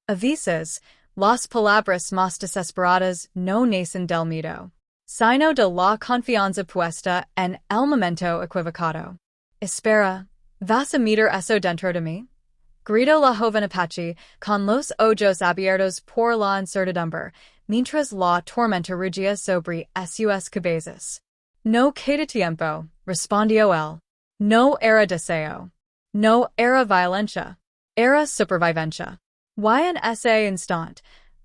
Avises, las palabras más desesperadas no nacen del miedo, sino de la confianza puesta en el momento equivocado. Espera, ¿vas a meter eso dentro de mí? Gritó la joven apache, con los ojos abiertos por la incertidumbre, mientras la tormenta rugía sobre sus cabezas. No queda tiempo, respondió él. No era deseo. No era violencia. Era supervivencia. Y en ese instante,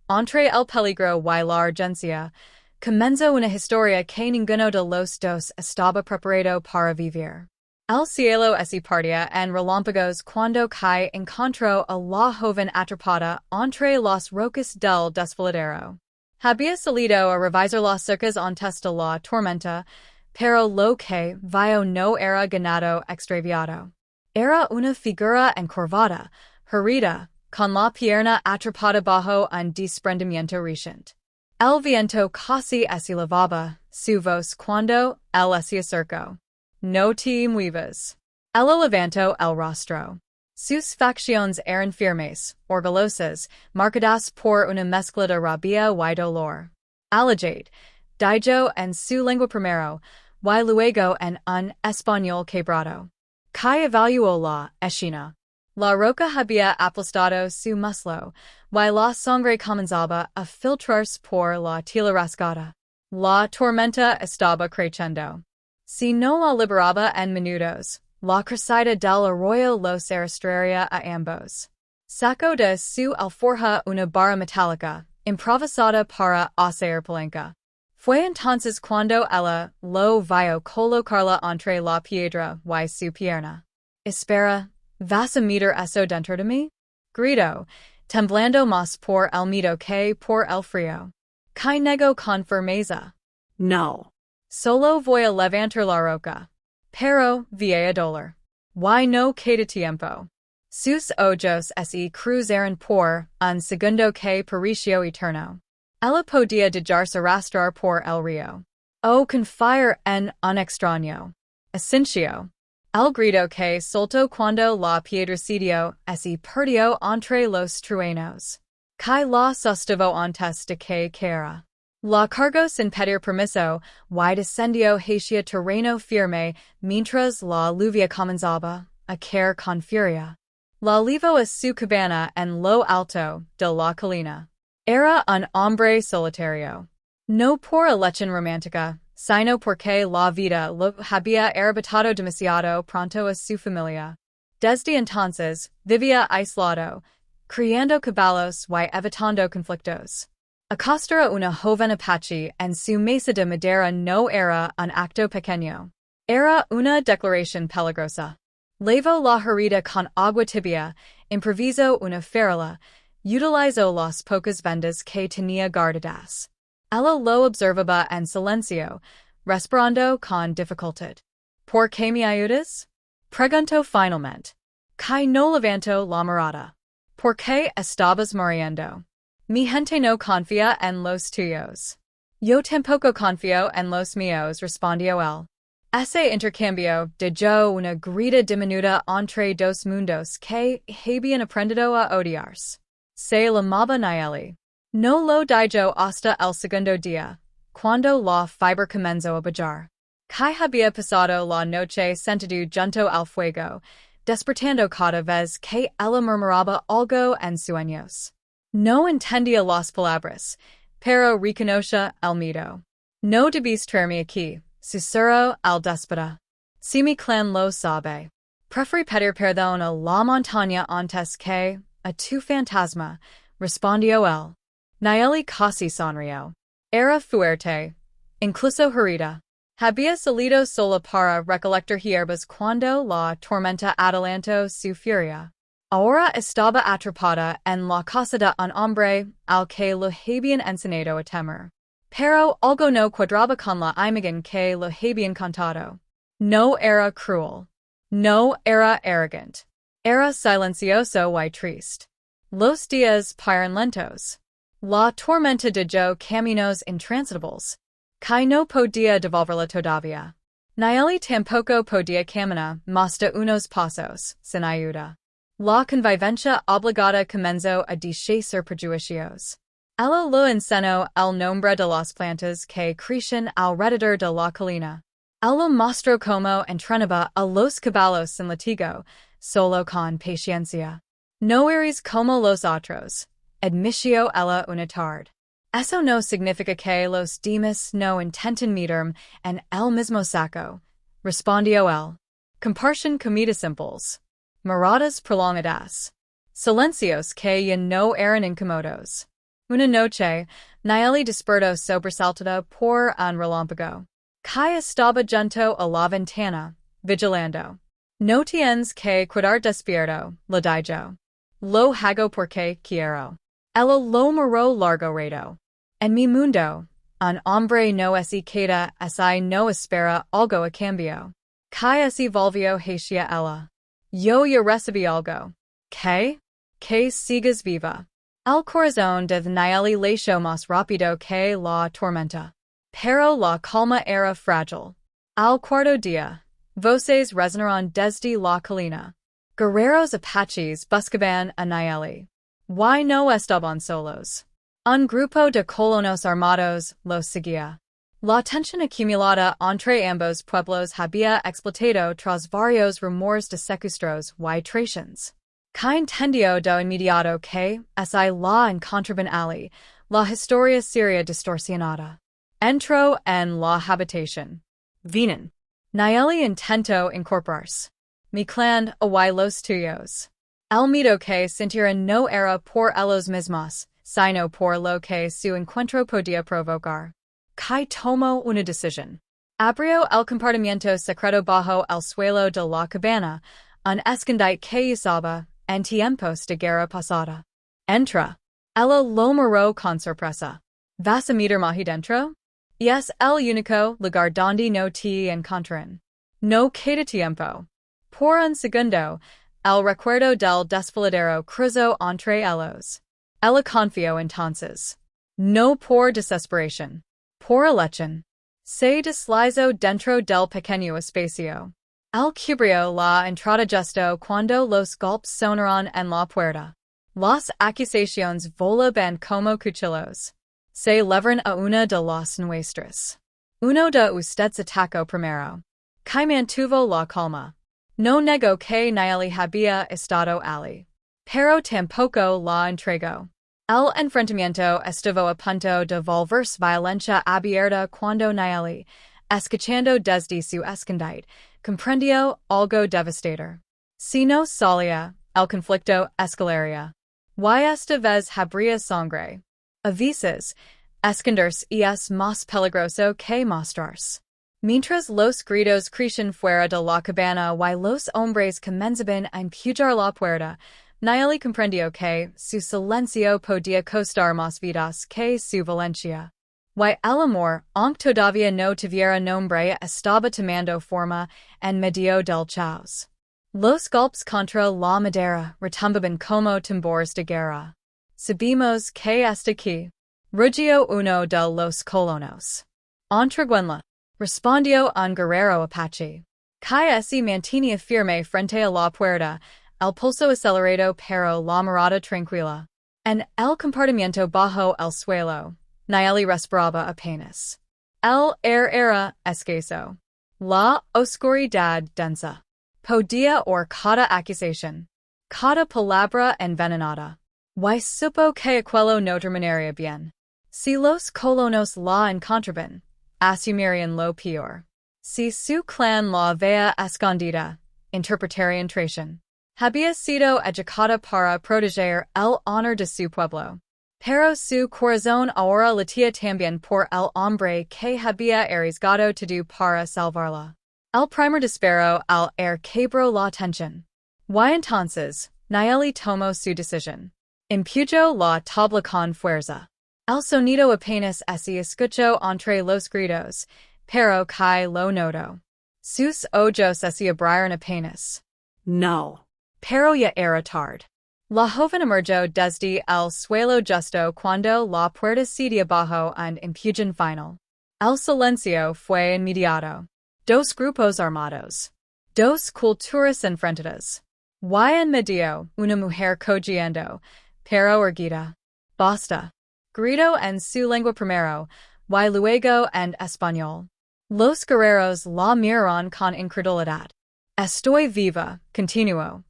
entre el peligro y la urgencia, comenzó una historia que ninguno de los dos estaba preparado para vivir. El cielo se partía en relámpagos cuando encontró a la joven atrapada entre las rocas del desfiladero. Había salido a revisar las cercas antes de la tormenta, pero lo que vio no era ganado extraviado. Era una figura encorvada, herida, con la pierna atrapada bajo un desprendimiento reciente. El viento casi se levaba su voz cuando él se acercó. No te muevas. Ella levantó el rostro. Sus facciones eran firmes, orgullosas, marcadas por una mezcla de rabia y dolor. Alleged, dijo en su lengua primero, y luego en un español quebrado. Que evaluó la escena. La roca había aplastado su muslo, y la sangre comenzaba a filtrarse por la tela rasgada. La tormenta estaba creciendo. Si no la liberaba en minutos, la crecida del arroyo los arrastraría a ambos. Sacó de su alforja una barra metálica, improvisada para hacer palanca. Fue entonces cuando ella lo vio colocarla entre la piedra y su pierna. Espera, ¿vas a meter eso dentro de mí? Gritó, temblando más por el miedo que por el frío. Que negó con firmeza. No. Solo voy a levantar la roca. Pero, vieja dolor. Y no queda tiempo. Sus ojos se cruzaron por un segundo que pareció eterno. Ella podía dejarse arrastrar por el río. O confiar en un extraño. Asintió. El grito que soltó cuando la piedrecillo se perdió entre los truenos. Que la sostuvo antes de que caera. La cargó sin pedir permiso, y descendió hacia terreno firme mientras la lluvia comenzaba a caer con furia. La llevó a su cabana en lo alto de la colina. Era un hombre solitario. No por elección romántica, sino porque la vida lo había arrebatado demasiado pronto a su familia. Desde entonces, vivía aislado, criando caballos y evitando conflictos. Acostar a una joven apache en su mesa de madera no era un acto pequeño. Era una declaración peligrosa. Lavó la herida con agua tibia, improvisó una férula, utilizó las pocas vendas que tenía guardadas. Ella lo observaba en silencio, respirando con dificultad. ¿Por qué me ayudas? Preguntó finalmente. Que no levantó la mirada. ¿Por qué estabas muriendo? Mi gente no confía en los tuyos. Yo tampoco confío en los míos, respondió él. Ese intercambio dejó una grita diminuta entre dos mundos que habían aprendido a odiarse. Se llamaba Nayeli. No lo dijo hasta el segundo día, cuando la fiebre comenzó a bajar. Que había pasado la noche sentado junto al fuego, despertando cada vez que ella murmuraba algo en sueños. No entendía las palabras, pero reconocía el miedo. No debís traerme aquí, susurró el déspota. Si mi clan lo sabe. Preferí pedir perdón a la montaña antes que a tu fantasma, respondió él. Nayeli casi sonrió. Era fuerte, incluso herida. Había salido sola para recolectar hierbas cuando la tormenta adelantó su furia. Ahora estaba atrapada en la casa de un hombre al que lo habían enseñado a temer. Pero algo no cuadraba con la imagen que lo habían contado. No era cruel. No era arrogant. Era silencioso y triste. Los días paran lentos. La tormenta dejó caminos intransitables. Que no podía devolverla todavía. Nayeli tampoco podía caminar más de unos pasos, sin ayuda. La convivencia obligada comenzó a deshacer prejuicios. Elo lo enseñó el nombre de las plantas que crecen alrededor de la colina. Elo mostró como entrenaba a los caballos sin latigo, solo con paciencia. No eres como los otros, admitió ella una tarde. Eso no significa que los demás no intenten meterme en el mismo saco, respondió él. Comparten comidas simples. Miradas prolongadas. Silencios que ya no eran incómodos. Una noche, Nayeli despertó sobresaltada por un relámpago. Caía estaba junto a la ventana, vigilando. No tienes que quedar despierto, le dijo. Lo hago porque quiero. Ella lo miró largo rato. En mi mundo, un hombre no se queda así no espera algo a cambio. Caía se volvió hacia ella. Yo ya recibí algo. ¿Qué? Que sigas viva. El corazón de Nayeli latió más rápido que la tormenta. Pero la calma era frágil. Al cuarto día, voces resonaron desde la colina. Guerreros apaches buscaban a Nayeli. Why no estaban solos. Un grupo de colonos armados los seguía. La tensión acumulada entre ambos pueblos había explotado tras varios rumores de secuestros y traiciones. Que entendió de inmediato que, así la encontraban allí, la historia sería distorsionada. Entró en la habitación. Vienen. Nayeli intentó incorporarse. Mi clan, y los tuyos. El miedo que sintieron no era por ellos mismos, sino por lo que su encuentro podía provocar. Kai tomó una decisión. Abrió el compartimiento secreto bajo el suelo de la cabana, un escondite que usaba en tiempos de guerra pasada. Entra. Ella lo miró con sorpresa. ¿Vas a meterme ahí dentro? Y es el único lugar donde no te encontrarán. No queda tiempo. Por un segundo, el recuerdo del desfiladero cruzó entre ellos. Ella confió entonces. No por desesperación. Por elección. Se deslizó dentro del pequeño espacio. El cubrió la entrada justo cuando los golpes sonaron en la puerta. Las acusaciones volaban como cuchillos. Se levaron a una de las nuestras. Uno de ustedes atacó primero. Que mantuvo la calma. No negó que Nayeli había estado allí. Pero tampoco la entregó. El enfrentamiento estuvo a punto de volverse violencia abierta cuando Nayeli, escuchando desde su escondite, comprendió algo devastador. Si no salía, el conflicto escalaría. Y esta vez habría sangre. A veces, esconderse es más peligroso que mostrarse. Mientras los gritos crecían fuera de la cabana y los hombres comenzaban a empujar la puerta, Nayeli comprendió que su silencio podía costar más vidas que su violencia. Y el amor, aunque todavía no tuviera nombre, estaba tomando forma en medio del caos. Los golpes contra la madera retumbaban como tambores de guerra. Sabemos que hasta aquí. Rugió uno de los colonos. Entreguenla. Respondió un guerrero apache. Que se mantenía firme frente a la puerta, el pulso acelerado pero la mirada tranquila. En el compartimiento bajo el suelo, Nayeli respiraba apenas. El aire era escaso. La oscuridad densa. Podía oír cada acusación. Cada palabra envenenada. Y supo que aquello no terminaría bien. Si los colonos la encontraban, asumirían lo peor. Si su clan la había escondida, interpretarían traición. Había sido educada para proteger el honor de su pueblo. Pero su corazón ahora latía también por el hombre que había arriesgado todo para salvarla. El primer disparo al aire quebró la tensión. Y entonces, Nayeli tomó su decisión. Empujó la tabla con fuerza. El sonido apenas se escuchó entre los gritos, pero que lo notó. Sus ojos se abrieron apenas. No. Pero ya era tarde. La joven emergió desde el suelo justo cuando la puerta se dio bajo un empujón final. El silencio fue inmediato. Dos grupos armados. Dos culturas enfrentadas. Y en medio, una mujer cogiendo, pero erguida. Basta. Grito en su lengua primero, y luego en español. Los guerreros la miraron con incredulidad. Estoy viva, continuó.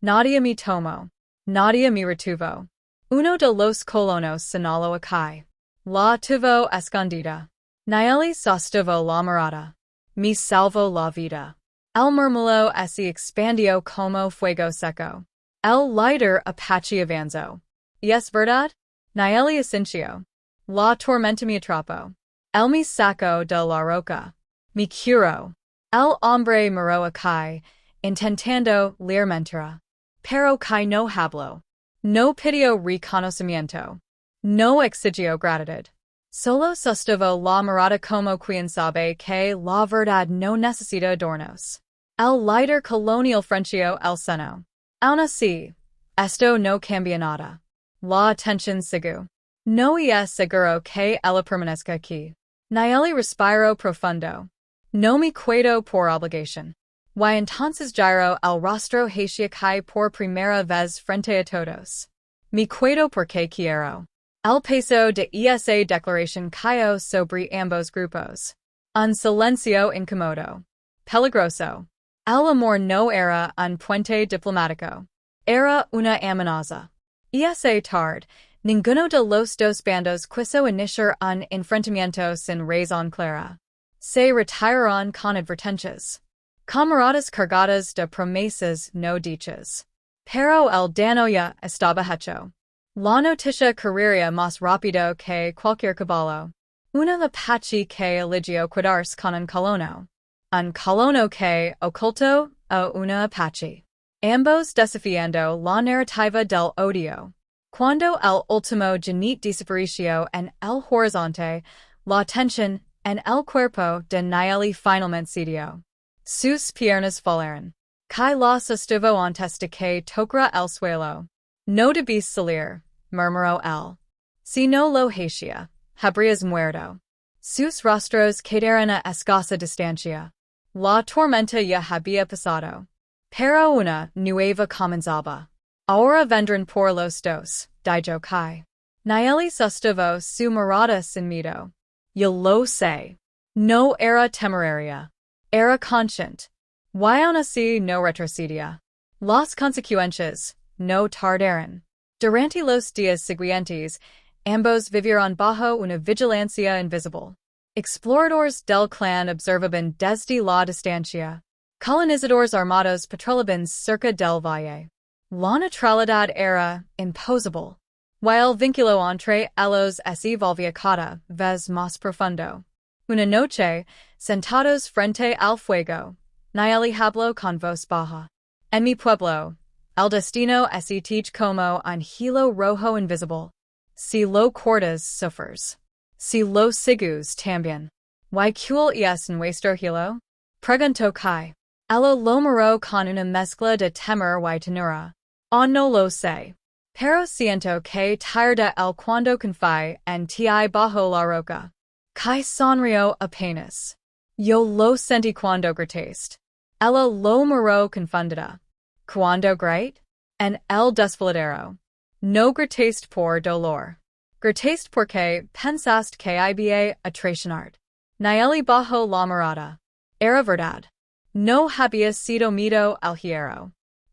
Nadie me tomó. Nadie me retuvo. Uno de los colonos señaló a Kai. La tuvo escondida. Nayeli sostuvo la mirada. Me salvó la vida. El murmullo se expandió como fuego seco. El líder apache avanzó. ¿Y es verdad? Nayeli asintió. La tormenta me atrapó. El me sacó de la roca. Me curó. El hombre miró a Kai, intentando leer mentira. Pero Kai no habló. No pidió reconocimiento. No exigió gratitud. Solo sostuvo la mirada como quien sabe que la verdad no necesita adornos. El líder colonial frunció el seno. Aun así, esto no cambia nada. La atención siguió. No es seguro que ella permanezca aquí. Nayeli respiró profundo. No me quedo por obligación. Y entonces giró el rostro hacia Kai por primera vez frente a todos. Me quedo porque quiero. El peso de esa declaración cayó sobre ambos grupos. Un silencio incómodo. Peligroso. El amor no era un puente diplomático. Era una amenaza. Esa tarde, ninguno de los dos bandos quiso iniciar un enfrentamiento sin razón clara. Se retiraron con advertencias. Camaradas cargadas de promesas no dichas. Pero el daño ya estaba hecho. La noticia correría más rápido que cualquier caballo. Una apache que eligió quedarse con un colono. Un colono que ocultó a una apache. Ambos desafiando la narrativa del odio. Cuando el último jinete desapareció en el horizonte, la tensión en el cuerpo de Nayeli finalmente cedió. Sus piernas volaron. Kai la sostuvo antes de que tocara el suelo. No debís salir, murmuró él. Si no lo hacía, habrías muerto. Sus rostros quedaron a escasa distancia. La tormenta ya había pasado. Pero una nueva comenzaba. Ahora vendrán por los dos, dijo Kai. Nayeli sostuvo su mirada sin miedo. Yo lo sé. No era temeraria. Era consciente. Y aun así no retrocedía. Las consecuencias no tardaron. Durante los días siguientes, ambos vivieron bajo una vigilancia invisible. Exploradores del clan observaban desde la distancia. Colonizadores armados patrolaban cerca del valle. La neutralidad era imposible. Y el vínculo entre ellos se volvía cada vez más profundo. Una noche, sentados frente al fuego, Nayeli habló con voz baja. En mi pueblo, el destino es como un hilo rojo invisible. Si lo cortas sufres. Si lo sigues también. ¿Y cuál es nuestro hilo? Preguntó Kai. Ella lo miró con una mezcla de temor y ternura. Oh, no lo sé. Pero siento que tarda el cuando confíe en ti bajo la roca. Kai sonrió apenas. Yo lo sentí cuando gritaste. Ella lo miró confundida. ¿Cuándo grité? En el desfiladero. No gritaste por dolor. Gritaste porque pensaste que iba a traicionarte. Nayeli bajó la mirada. Era verdad. No había sido miedo al hierro.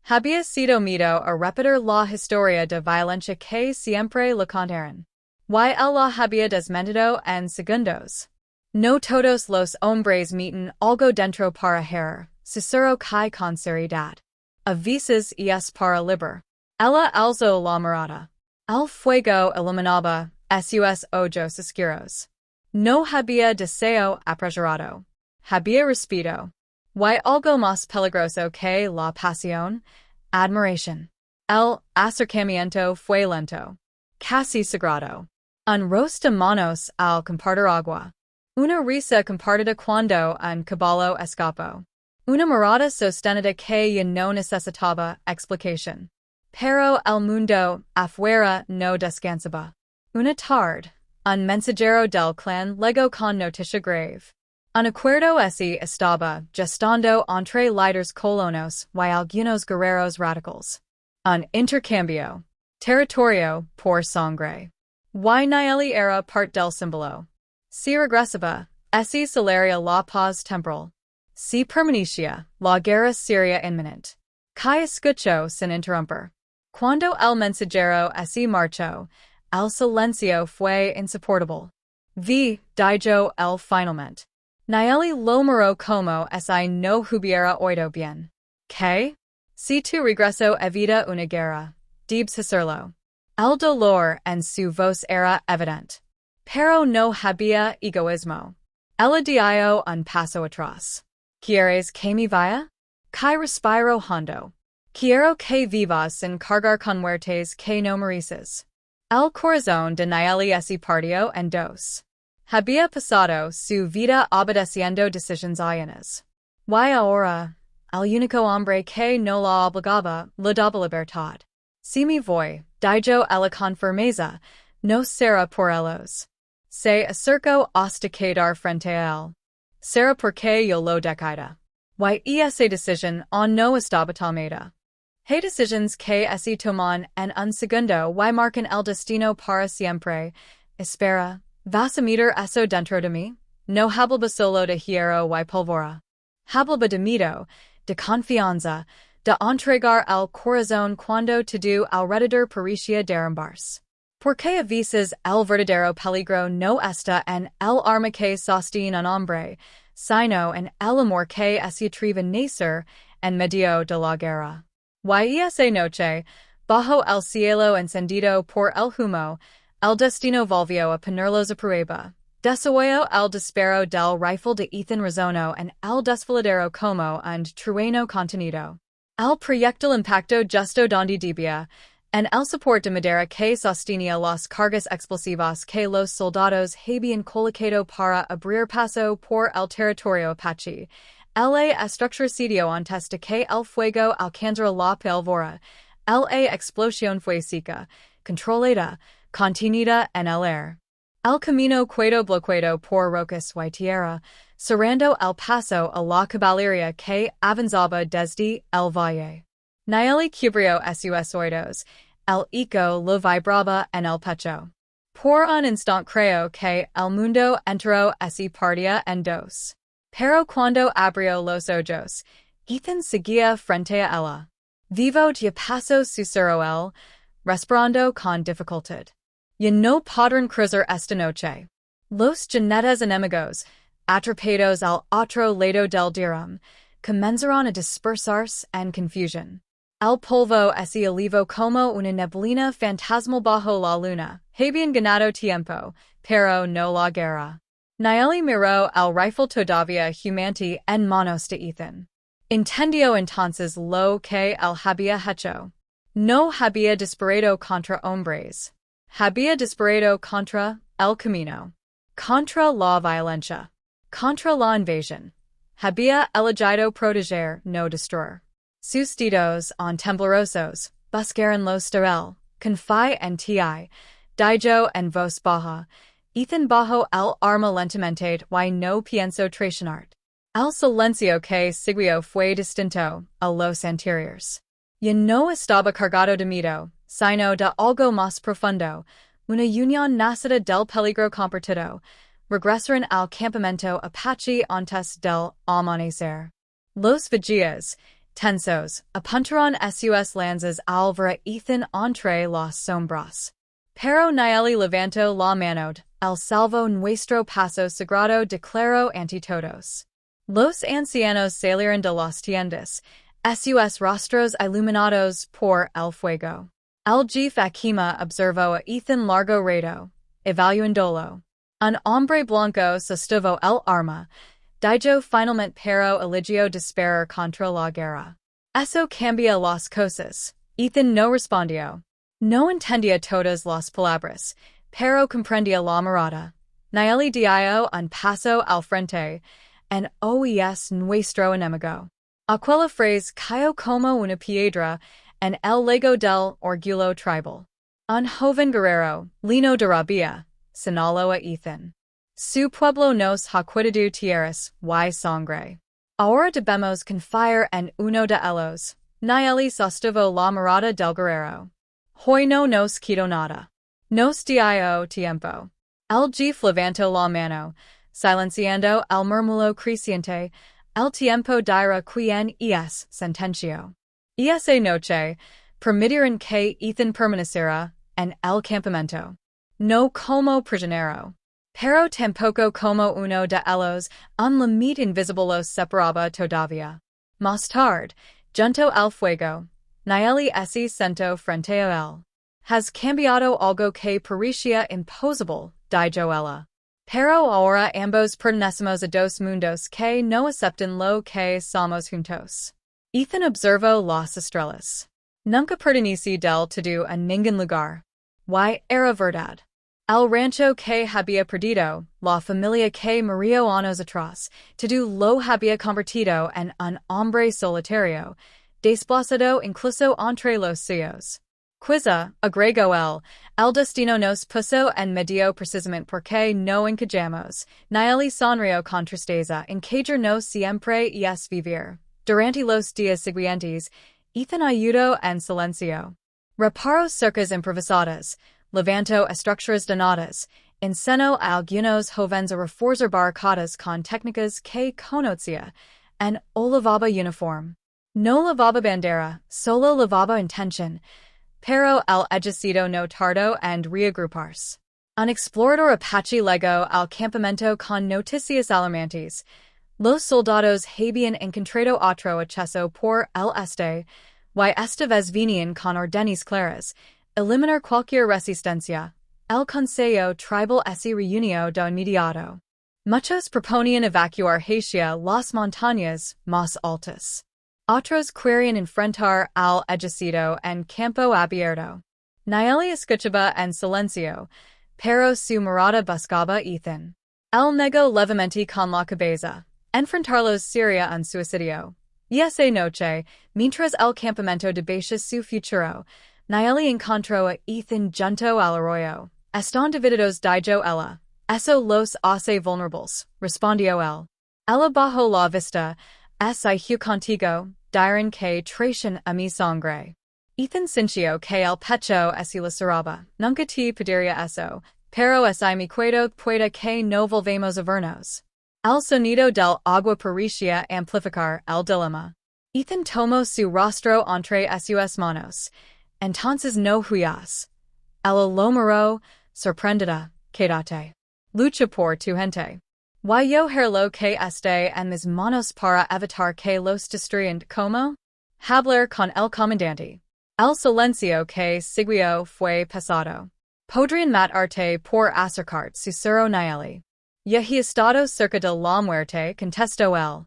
Había sido miedo a repetir la historia de violencia que siempre le contaron. Y él la había desmentido en segundos. No todos los hombres meten algo dentro para herir, susurró Kai con seriedad. A veces es para liber. Ella alzó la mirada. El fuego iluminaba sus ojos oscuros. No había deseo apresurado. Había respeto. Y algo más peligroso que la pasión, admiración. El acercamiento fue lento. Casi sagrado. Un roce de manos al compartir agua. Una risa compartida cuando un caballo escapó. Una mirada sostenida que ya no necesitaba explicación. Pero el mundo afuera no descansaba. Una tarde, un mensajero del clan llegó con noticia grave. Un acuerdo ese estaba gestando entre líderes colonos y algunos guerreros radicales. Un intercambio. Territorio por sangre. Y Nieli era parte del símbolo. Si regresaba, ese salaria la paz temporal. Si permanecia, la guerra seria inminente. Que escuchó sin interrumpir. Cuando el mensajero ese marchó, el silencio fue insoportable. Dijo el finalmente. Nieli lo miró como si no hubiera oído bien. ¿Qué? Si tu regreso evita una guerra, debes hacerlo. El dolor en su voz era evidente. Pero no había egoísmo. Ella dijo un paso atrás. ¿Quieres que me vaya? Que respiro hondo. Quiero que vivas sin cargar con muertes que no mereces. El corazón de Nieli se partió en dos. Había pasado su vida obedeciendo decisiones ajenas. Y ahora, el único hombre que no la obligaba le daba libertad. Si me voy, dijo ella con firmeza, no será por ellos. Se acercó hasta quedar frente a él. Será porque yo lo decida. Y esa decisión aún no estaba tomada. Hay decisiones que se toman en un segundo y marcan el destino para siempre. Espera, ¿vas a meter eso dentro de mí? No hablaba solo de hierro y pólvora. Hablaba de miedo, de confianza, de entregar el corazón cuando todo alrededor parecía derrumbarse. Porque a veces el verdadero peligro no está en el arma que sostiene un hombre, sino en el amor que se atreve a nacer en medio de la guerra. Y esa noche, bajo el cielo encendido por el humo, el destino volvió a ponerlos a prueba. Desoyó el disparo del rifle de Ethan resonó en el desfiladero como un trueno contenido. El proyectil impactó justo donde debía, en el soporte de madera que sostenía las cargas explosivas que los soldados habían colocado para abrir paso por el territorio apache. La estructura sitio antes de que el fuego alcanzara la pólvora. La explosión fue seca, controlada, contenida en el aire. El camino quedó bloqueado por rocas y tierra, cerrando el paso a la caballería que avanzaba desde el valle. Nieli cubrió sus oídos, el eco lo vibraba en el pecho. Por un instante creyó que el mundo entero se partía en dos. Pero cuando abrió los ojos, Ethan seguía frente a ella. Vivo de paso susurró él, respirando con dificultad. Ya no podrán cruzar esta noche. Los jinetes enemigos, atrapados al otro lado del diram, comenzaron a dispersarse en confusión. El polvo se elevó como una neblina fantasmal bajo la luna. Habían ganado tiempo, pero no la guerra. Nieli miró el rifle todavía humeante en manos de Ethan. Entendió entonces lo que él había hecho. No había disparado contra hombres. Había disparado contra el camino. Contra la violencia. Contra la invasión. Había elegido proteger, no destruir. Sus dedos en temblorosos buscaron los de él, con fe en ti, dijo en voz baja. Ethan bajó el arma lentamente y no pienso traicionar. El silencio que siguió fue distinto a los anteriores. Ya no estaba cargado de miedo, sino de algo más profundo, una unión nacida del peligro compartido. Regresaron al campamento apache antes del amanecer. Los vigías, tensos, apuntaron sus lanzas al ver a Ethan entre las sombras. Pero Nieli levantó la mano, el salvo nuestro paso sagrado declaró ante todos. Los ancianos salieron de las tiendas, sus rostros iluminados por el fuego. El jefe Akima observó a Ethan largo rato, evaluándolo. Un hombre blanco sostuvo el arma, dijo finalmente pero eligió disparar contra la guerra. Eso cambia las cosas. Ethan no respondió. No entendía todas las palabras, pero comprendía la mirada. Nieli dio un paso al frente, en oes nuestro enemigo. Aquella frase cayó como una piedra en el lago del orgullo tribal. Un joven guerrero, lleno de rabia, señaló a Ethan. Su pueblo nos ha cuidado tierras, y sangre. Ahora debemos confiar en uno de ellos. Nayeli sostuvo la mirada del guerrero. Hoy no nos quito nada. Nos dio tiempo. El jefe levantó la mano, silenciando el murmullo creciente. El tiempo dirá quién es sentencio. Esa noche, permitieron que Ethan permaneciera en el campamento. No como prisionero. Pero tampoco como uno de ellos, un límite invisible los separaba todavía. Más tarde, junto al fuego, Nayeli se sentó frente a él. Has cambiado algo que parecía imposible, dijo ella. Pero ahora ambos pertenecemos a dos mundos que no aceptan lo que somos juntos. Ethan observó las estrellas. Nunca pertenece del todo a ningún lugar. Y era verdad. El rancho que había perdido, la familia que murió años atrás, todo lo había convertido en un hombre solitario, desplazado incluso entre los suyos. Quizá, agregó él, el destino nos puso en medio precisamente porque no encajamos. Nayeli sonrió con tristeza. Encajar no siempre es vivir. Durante los días siguientes, Ethan ayudó en silencio. Reparó cercas improvisadas, levantó estructuras donadas, enseñó a algunos jóvenes a reforzar barricadas con técnicas que conocía, en lavaba uniforme. No lavaba bandera, solo lavaba intención, pero el ejército no tardó en reagruparse. Un explorador apache llegó al campamento con noticias alarmantes. Los soldados habían encontrado otro acceso por el este, y esta vez venían con órdenes claras. Eliminar cualquier resistencia. El Consejo Tribal se reunió de inmediato. Muchos proponían evacuar hacia las montañas más altas. Otros querían enfrentar al ejército en campo abierto. Nayeli escuchaba en silencio, pero su mirada buscaba Ethan. Él negó levemente con la cabeza. Enfrentarlos sería un suicidio. Y esa noche, mientras el campamento debate su futuro, Nayeli encontró a Ethan junto al arroyo. Están divididos, dijo ella. Eso los hace vulnerables, respondió él. Ella bajó la vista. Yo contigo, dirán que traición a mi sangre. Ethan sintió que el pecho se le cerraba. Nunca te pediría eso, pero mi cuido puede que no volvamos a vernos. El sonido del agua parecía amplificar el dilema. Ethan tomó su rostro entre sus manos. Entonces no huyas. Ella lo miró, sorprendida. Quédate. Lucha por tu gente. Yo lo que esté en mis manos para evitar que los destruyan. Como? Hablar con el comandante. El silencio que siguió fue pesado. Podrían matarte por acercarte, susurró Nayeli. Ya he estado cerca de la muerte, contestó él.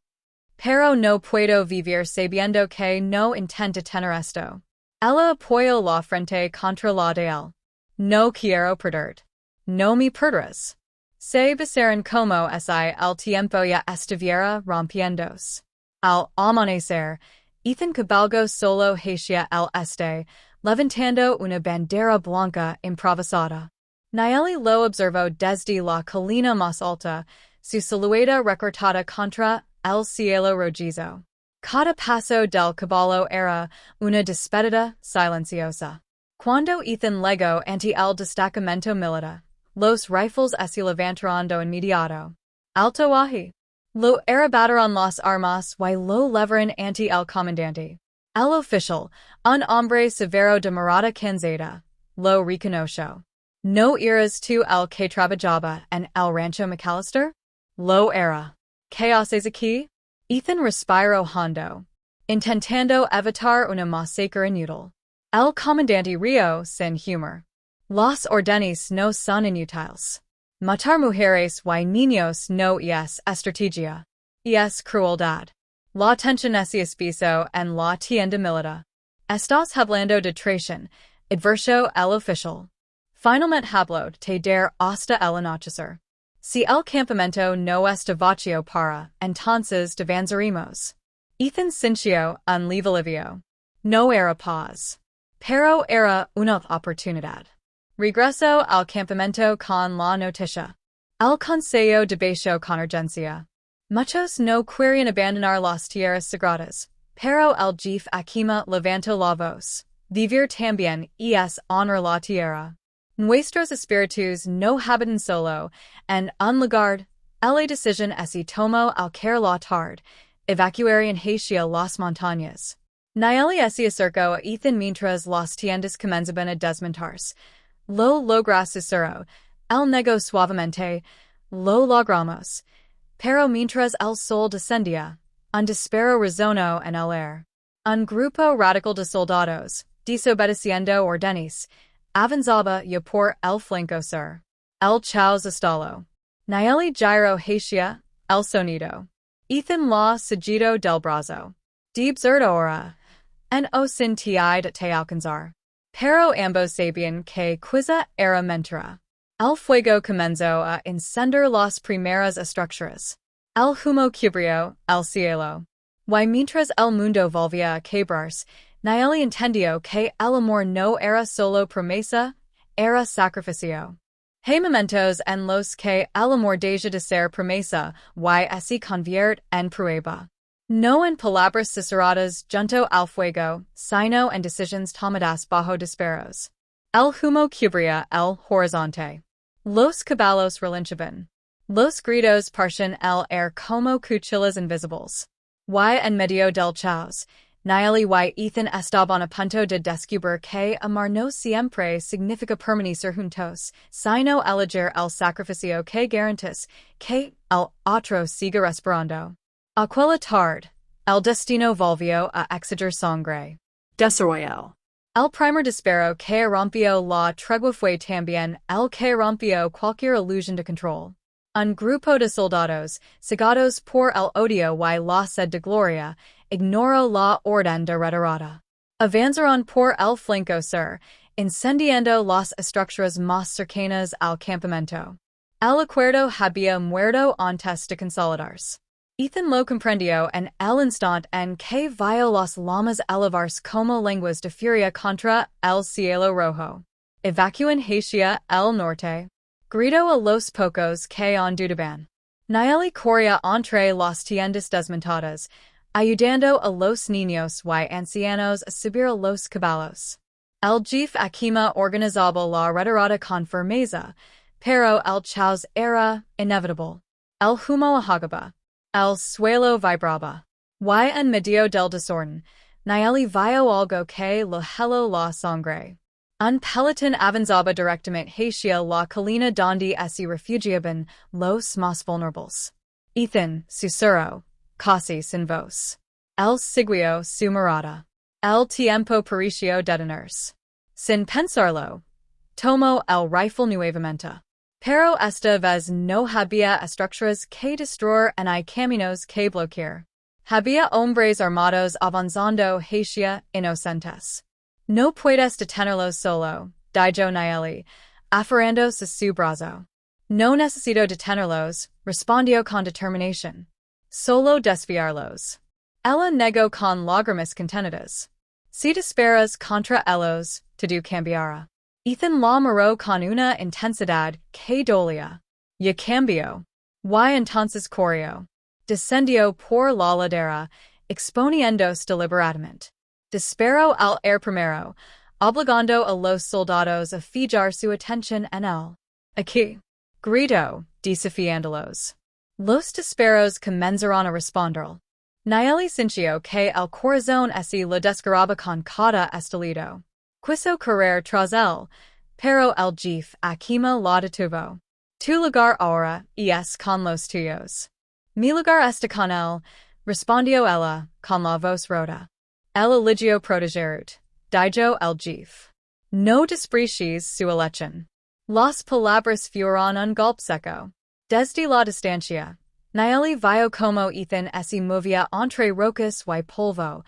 Pero no puedo vivir sabiendo que no intenta tener esto. Ella apoyó la frente contra la de él. No quiero perderte. No me perderás. Se besaron como el tiempo ya estuviera rompiéndose. Al amanecer, Ethan cabalgó solo hacia el este, levantando una bandera blanca improvisada. Nayeli lo observó desde la colina más alta, su silueta recortada contra el cielo rojizo. Cada paso del caballo era una despedida silenciosa. Cuando Ethan llegó ante el destacamento militar, los rifles se levantaron de inmediato. Alto allí. Lo arrebataron las armas y lo levaron ante el comandante. El oficial, un hombre severo de mirada cansada, lo reconoció. ¿No eras tú el que trabajaba en el rancho McAllister? Lo era. ¿Qué haces aquí? Ethan respiró hondo, intentando evitar una masacre inútil. El comandante rió sin humor. Las órdenes no son inútiles. Matar mujeres y niños no es estrategia. Es crueldad. La tensión es piso en la tienda militar. Estás hablando de traición, advirtió el oficial. Finalmente habló te der hasta el anochecer. Si el campamento no está vacío para, entonces avanzaremos. Ethan sintió un leve alivio. No era paz. Pero era una oportunidad. Regresó al campamento con la noticia. El consejo de bajo convergencia. Muchos no quieren abandonar las tierras sagradas, pero el jefe Akima levantó la voz. Vivir también es honor la tierra. Nuestros espíritus no habitan solo, en un lugar, la decisión se tomó al caer la tarde, evacuaron hacia las montañas. Nayeli se acercó a Ethan mientras las tiendas comenzaban a desmontarse. Lo logró susurró, el negó suavemente, lo logramos. Pero mientras el sol descendía, un disparo resonó en el aire. Un grupo radical de soldados, desobedeciendo órdenes, avanzaba ya por el flanco sur. El caos estalló. Nayeli giró hacia el sonido. Ethan la seguido del brazo. Deobservó ahora. No sentía de te alcanzar. Pero ambos sabían que quizá era mentira. El fuego comenzó a encender las primeras estructuras. El humo cubrió el cielo. Y mientras el mundo volvía a quebrarse, Nayeli entendió que el amor no era solo promesa, era sacrificio. Hay momentos en los que el amor deja de ser promesa y se convierte en prueba. No en palabras susurradas junto al fuego, sino en decisiones tomadas bajo disparos. El humo cubría el horizonte. Los caballos relinchaban. Los gritos partían el aire como cuchillas invisibles. Y en medio del caos, Nayeli y Ethan estaban a punto de descubrir que amar no siempre significa permanecer juntos, sino elegir el sacrificio que garantiza que el otro siga respirando. Aquella tarde, el destino volvió a exigir sangre. Desarrolló. El primer disparo que rompió la tregua fue también el que rompió cualquier ilusión de control. Un grupo de soldados, cegados por el odio y la sed de gloria, ignoró la orden de retirada. Avanzaron por el flanco sur, incendiando las estructuras más cercanas al campamento. El acuerdo había muerto antes de consolidarse. Ethan lo comprendió en el instante en que vio las llamas elevarse como lenguas de furia contra el cielo rojo. Evacuan hacia el norte. Gritó a los pocos que aún dudaban. Nayeli corría entre las tiendas desmontadas, ayudando a los niños y ancianos a subir a los caballos. El jefe Akima organizaba la retirada con firmeza, pero el caos era inevitable. El humo ahogaba. El suelo vibraba. Y en medio del desorden, Nayeli vio algo que le heló la sangre. Un pelotón avanzaba directamente hacia la colina donde se refugiaban los más vulnerables. Ethan susurró, casi sin voz. Él siguió su mirada. El tiempo pareció detenerse. Sin pensarlo, tomó el rifle nuevamente. Pero esta vez no había estructuras que destruir ni caminos que bloquear. Había hombres armados avanzando hacia inocentes. No puedes detenerlos solo, dijo Nayeli, aferrándose a su brazo. No necesito detenerlos, respondió con determinación. Solo desviarlos. Ella negó con lágrimas contenidas. Si disparas contra ellos, todo cambiará. Ethan la miró con una intensidad que dolía. Ya cambió. Y entonces corrió. Descendió por la ladera, exponiéndose deliberadamente. Disparó al aire primero, obligando a los soldados a fijar su atención en él. Aquí. Gritó, desafiándolos. Los disparos comenzaron a responder. Nayeli sintió que el corazón se le desgarraba con cada estallido. Quiso correr tras él, pero el jefe Akima la detuvo. Tu lugar ahora es con los tuyos. Mi lugar está con él, respondió ella, con la voz rota. El eligio protegerut, dijo el jefe. No desprecies su elección. Las palabras fueron un golpe seco. Desde la distancia, Nayeli vio como Ethan se movía entre rocas y polvo,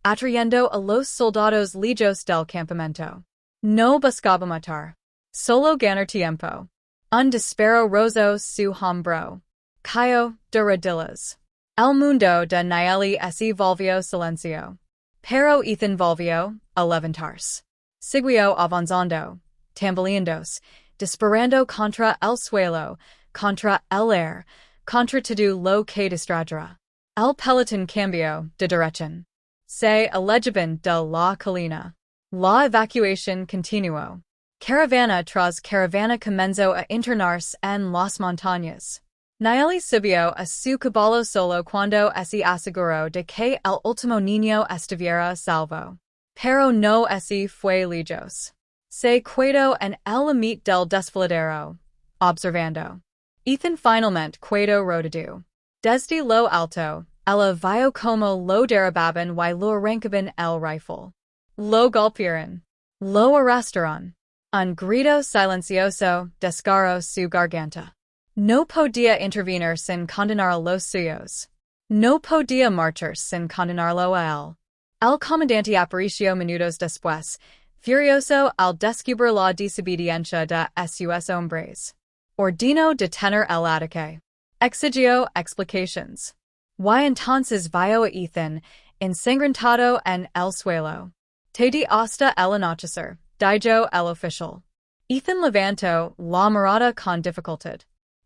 atrayendo a los soldados lejos del campamento. No buscaba matar. Solo ganar tiempo. Un disparo rozó su hombro. Cayó de rodillas. El mundo de Nayeli se volvió silencio. Pero Ethan volvió a levantarse. Siguió avanzando, tambaleándose, disparando contra el suelo, contra el air, contra to lo que distraerá. El peloton cambió de dirección. Se alejaban de la colina. La evacuación continuó. Caravana tras caravana comenzó a internarse en las montañas. Nayeli subió a su caballo solo cuando se aseguró de que el último niño estuviera salvo. Pero no fue lejos. Se quedó en el límite del desfiladero, observando. Ethan finalmente quedó rodado. Desde lo alto, ella vio como lo derribaban y lo arrancaban el rifle. Lo golpearon. Lo arrastraron. Un grito silencioso desgarró su garganta. No podía intervenir sin condenar a los suyos. No podía marchar sin condenarlo a él. El comandante apareció minutos después, furioso al descubrir la desobediencia de sus hombres. Ordenó detener el ataque. Exigió explicaciones. Y entonces vio a Ethan, ensangrentado en el suelo. Te di hasta el anochecer, dijo el oficial. Ethan levantó la mirada con dificultad.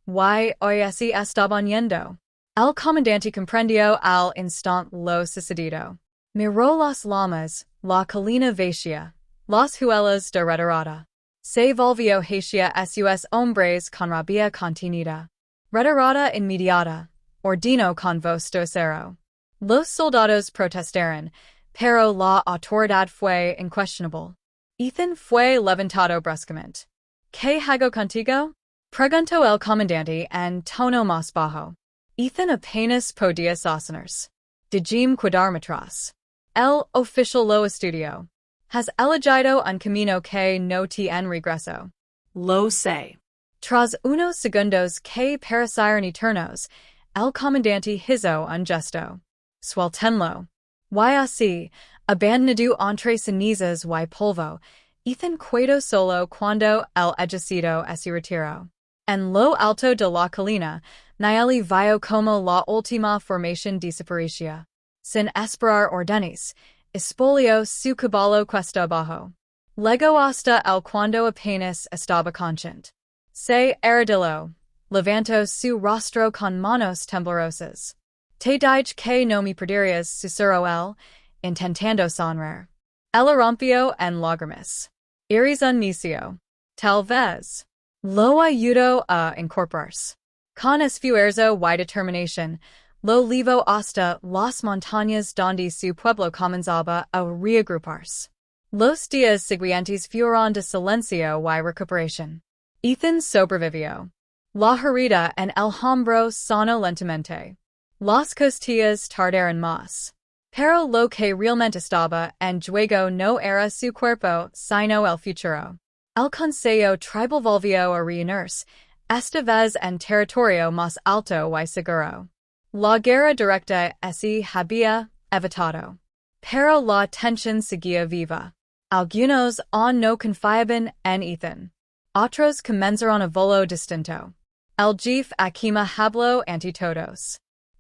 Y hoy estaban yendo. El comandante comprendió al instante lo sucedido. Miró las llamas, la colina vacía, las huellas de retirada. Se volvió hacia sus hombres con rabia contenida. Retirada inmediata, ordenó con voz de acero. Los soldados protestaron, pero la autoridad fue incuestionable. Ethan fue levantado bruscamente. ¿Qué hago contigo? Preguntó el comandante en tono más bajo. Ethan apenas podía sostenerse. Déjeme cuidarme atrás. El oficial lo estudió. Has elegido un camino que no tiene regreso. Lo sé. Tras unos segundos que parecieron eternos, el comandante hizo un gesto. Suéltenlo. Y así, abandonado entre cenizas y polvo, Ethan quedó solo cuando el ejército se retiró. En lo alto de la colina, Nayeli vio como la última formación desaparecía. Sin esperar órdenes, espolió su caballo cuesta abajo. Llegó hasta el cuando apenas estaba consciente. Se arrodilló, levantó su rostro con manos temblorosas. Te dije que no me perderías, susurró él, intentando sonreír. Ella rompió en lágrimas. Eres un necio. Tal vez. Lo ayudó a incorporarse. Con esfuerzo y determinación, lo llevó hasta las montañas donde su pueblo comenzaba a reagruparse. Los días siguientes fueron de silencio y recuperación. Ethan sobrevivió. La herida en el hombro sanó lentamente. Las costillas tardaron más. Pero lo que realmente estaba en juego no era su cuerpo, sino el futuro. El Consejo Tribal volvió a reunirse, esta vez en territorio más alto y seguro. La guerra directa se había evitado. Pero la tensión seguía viva. Algunos aún no confiaban en Ethan. Otros comenzaron a vuelo distinto. El jefe Akima habló ante todos.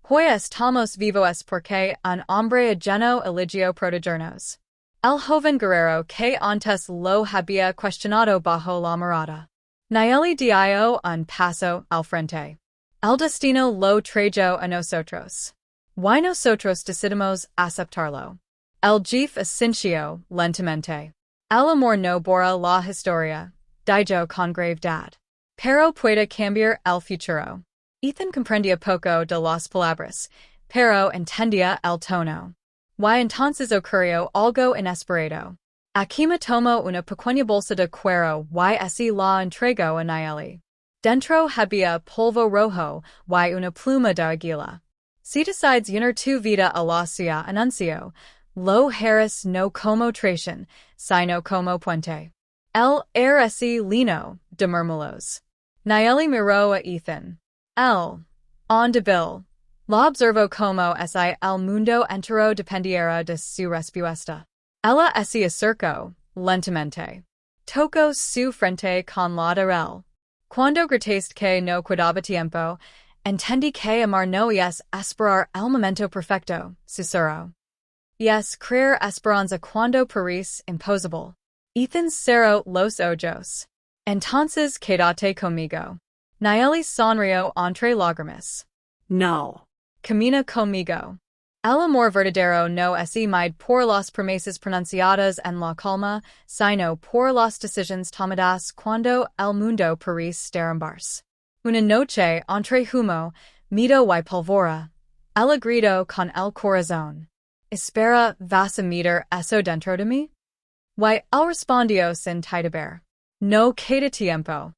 Hoy estamos vivos porque un hombre ajeno eligió protegernos. El joven guerrero que antes lo había cuestionado bajo la mirada. Nayeli dio un paso al frente. El destino lo trajo a nosotros. Y nosotros decidimos aceptarlo. El jefe asintió lentamente. El amor no borra la historia, dijo con gravedad. Pero puede cambiar el futuro. Ethan comprendía poco de las palabras, pero entendía el tono. Y entonces ocurrió algo inesperado. Akima tomó una pequeña bolsa de cuero y así la entregó a Nayeli. Dentro había polvo rojo y una pluma de águila. Si decides llenar tu vida a la ciudad anunció, lo harás no como traición, sino como puente. El RSI lino de murmulos. Nayeli miró a Ethan. Él, on débil, la observó como si el mundo entero dependiera de su respuesta. Ella se acercó, lentamente. Tocó su frente con la de él. Cuando gritaste que no quedaba tiempo, entendí que amar no es esperar el momento perfecto, susurró. Es creer esperanza cuando parece imposible. Ethan cerró los ojos. Entonces quédate conmigo. Nayeli sonrio entre lágrimas. No. Camina conmigo. El amor verdadero no es mide por las promesas pronunciadas en la calma, sino por las decisiones tomadas cuando el mundo parece derrumbarse. Una noche entre humo, miedo y pólvora, el grito con el corazón. Espera, vas a meter eso dentro de mí? Y él respondió sin titubear. No queda tiempo.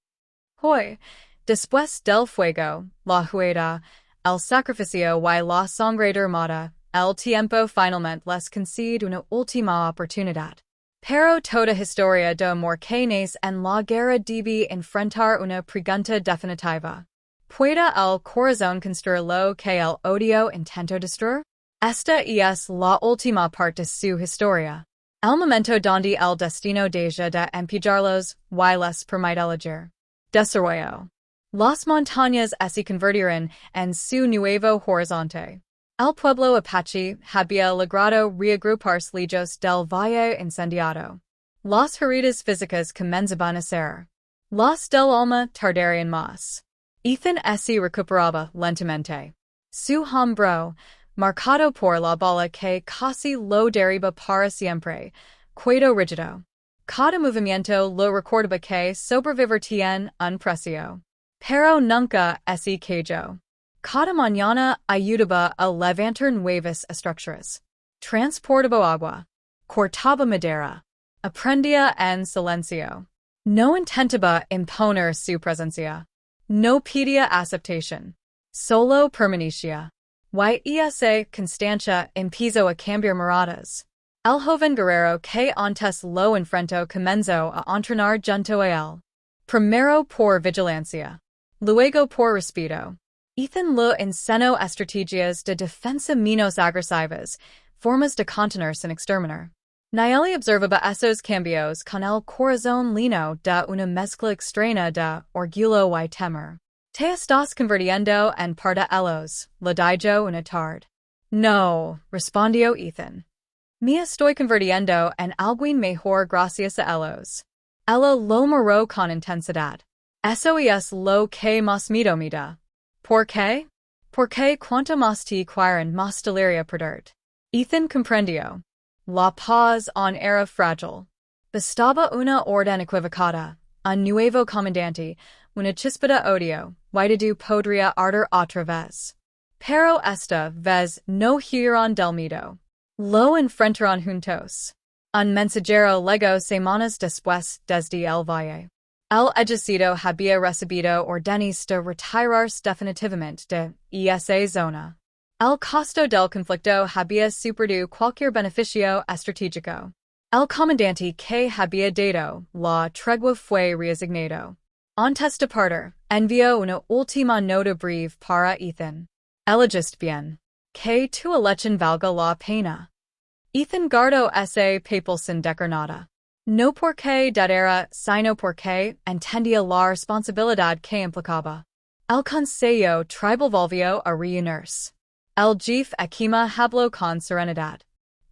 Hoy, después del fuego, la huida, el sacrificio y la sangre derramada, el tiempo finalmente les concede una última oportunidad. Pero toda historia de amor que nace en la guerra debe enfrentar una pregunta definitiva. ¿Puede el corazón construir lo que el odio intentó destruir? Esta es la última parte de su historia. El momento donde el destino deja de empujarlos y les permite elegir. Desarrollo. Las montañas se convertirán en su nuevo horizonte. El pueblo apache había logrado reagruparse lejos del valle incendiado. Las heridas físicas comenzaban a ser. Las del alma tardarían más. Ethan se recuperaba lentamente. Su hombro, marcado por la bala que casi lo derriba para siempre, quedó rígido. Cada movimiento lo recordaba que sobrevivir tiene un precio. Pero nunca se cayó. Cada mañana ayudaba a levantar nuevas estructuras. Transportaba agua. Cortaba madera. Aprendía en silencio. No intentaba imponer su presencia. No pedía aceptación. Solo permanecía. Y esa constancia empezó a cambiar miradas. El joven guerrero que antes lo enfrentó comenzó a entrenar junto a él. Primero por vigilancia. Luego por respeto. Ethan le enseñó estrategias de defensa menos agresivas, formas de contener sin exterminar. Nayeli observaba esos cambios con el corazón lleno de una mezcla extraña de orgullo y temor. ¿Te estás convirtiendo en par de ellos? Le dijo una tarde. No, respondió Ethan. Me estoy convirtiendo en alguien mejor gracias a ellos. Ella lo miró con intensidad. Eso es lo que más miedo me da. ¿Por qué? Porque cuanto más te quieren más deliria perderte. Ethan comprendió. La paz aún era frágil. Bastaba una orden equivocada, un nuevo comandante, una chispa de odio, y podría arder otra vez. Pero esta vez no huyeron del miedo. Lo enfrentaron juntos. Un mensajero llegó semanas después desde el valle. El ejército había recibido órdenes de retirarse definitivamente de esa zona. El costo del conflicto había superado cualquier beneficio estratégico. El comandante que había dado la tregua fue resignado. Antes de partir, envió una última nota breve para Ethan. Elegiste bien. Que tu elección valga la pena. Ethan guardó ese papel sin decir nada. No porque dudara, sino porque entendía la responsabilidad que implicaba. El consejo tribal volvió a reunirse. El jefe Akima habló con serenidad.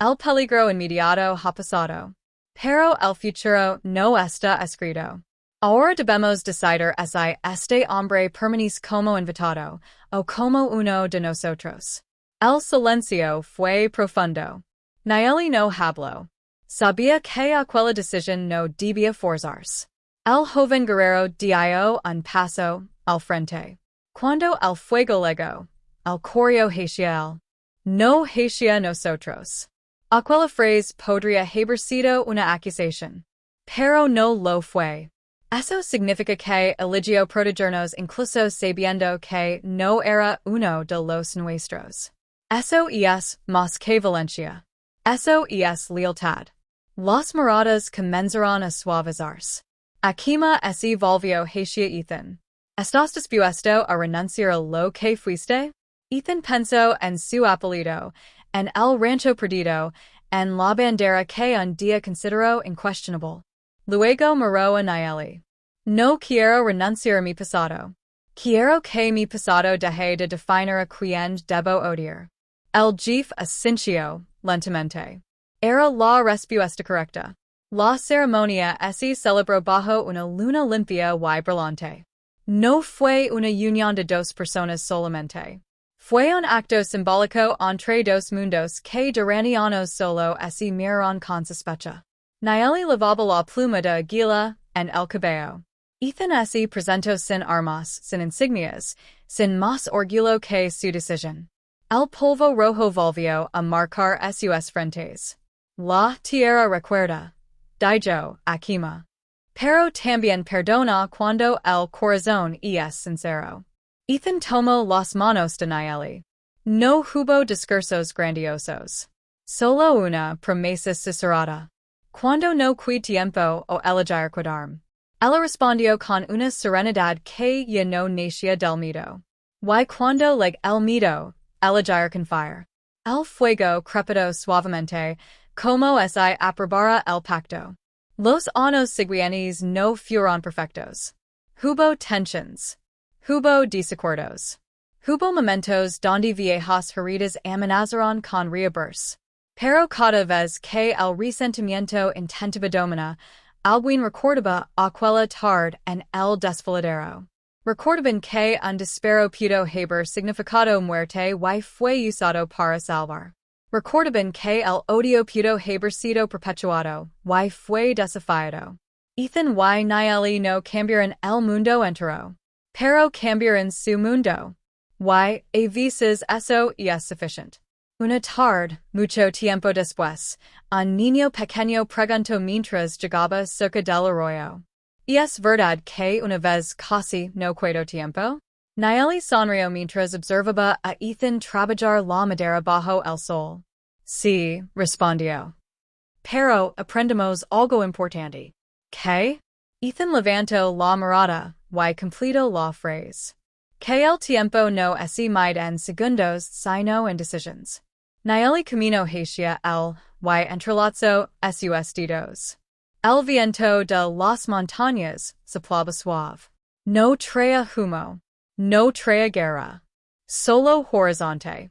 El peligro inmediato ha pasado. Pero el futuro no está escrito. Ahora debemos decidir si este hombre permanece como invitado, o como uno de nosotros. El silencio fue profundo. Nayeli no habló. Sabía que aquella decisión no debía forzarse. El joven guerrero dio un paso al frente. Cuando el fuego llegó, el correo hacia él. No hacia nosotros. Aquella frase podría haber sido una acusación. Pero no lo fue. Eso significa que eligió protegernos incluso sabiendo que no era uno de los nuestros. Eso es más que valencia. Eso es lealtad. Las miradas comenzaron a suavizarse. Akima se volvió hacia Ethan. ¿Estás dispuesto a renunciar a lo que fuiste? Ethan pensó en su apellido, en el rancho perdido, en la bandera que un día consideró incuestionable. Luego miró a Nayeli. No quiero renunciar a mi pasado. Quiero que mi pasado deje de definir a quien debo odiar. El jefe asintió lentamente. Era la respuesta correcta. La ceremonia se celebró bajo una luna limpia y brillante. No fue una unión de dos personas solamente. Fue un acto simbólico entre dos mundos que duranianos solo así miraron con sospecha. Nayeli lavaba la pluma de águila en el cabello. Ethan así presentó sin armas, sin insignias, sin más orgullo que su decisión. El polvo rojo volvió a marcar sus frentes. La tierra recuerda. Dijo Akima. Pero también perdona cuando el corazón es sincero. Ethan tomó las manos de Nayeli. No hubo discursos grandiosos. Solo una promesa susurrada. Cuando no quid tiempo o elegir quedarme. Ella respondió con una serenidad que ya no nacía del miedo. Y cuando leg el miedo, elegir confiar. El fuego crepitó suavemente, como si aprobara el pacto. Los años siguientes no fueron perfectos. Hubo tensions. Hubo desacuerdos. Hubo momentos donde viejas heridas amenazaron con reabrirse. Pero cada vez que el resentimiento intentaba dominar, alguien recordaba aquella tarde en el desfiladero. Recordaban que un disparo pudo haber significado muerte y fue usado para salvar. Recordaban que el odio pudo haber sido perpetuado y fue desafiado. Ethan y Nayeli no cambiaron el mundo entero. Pero cambiaron su mundo. Y a veces eso es suficiente. Una tarde, mucho tiempo después, un niño pequeño preguntó mientras llegaba cerca del arroyo. ¿Es verdad que una vez casi no quedó tiempo? Nayeli sonrió mientras observaba a Ethan trabajar la madera bajo el sol. Sí, respondió. Pero aprendemos algo importante. ¿Qué? Ethan levantó la mirada y completó la frase. Que el tiempo no es mide en segundos sino en decisions. Nayeli camino hacia el y entrelazó sus dedos. El viento de las montañas soplaba suave. No traía humo. No traía guerra. Solo horizonte.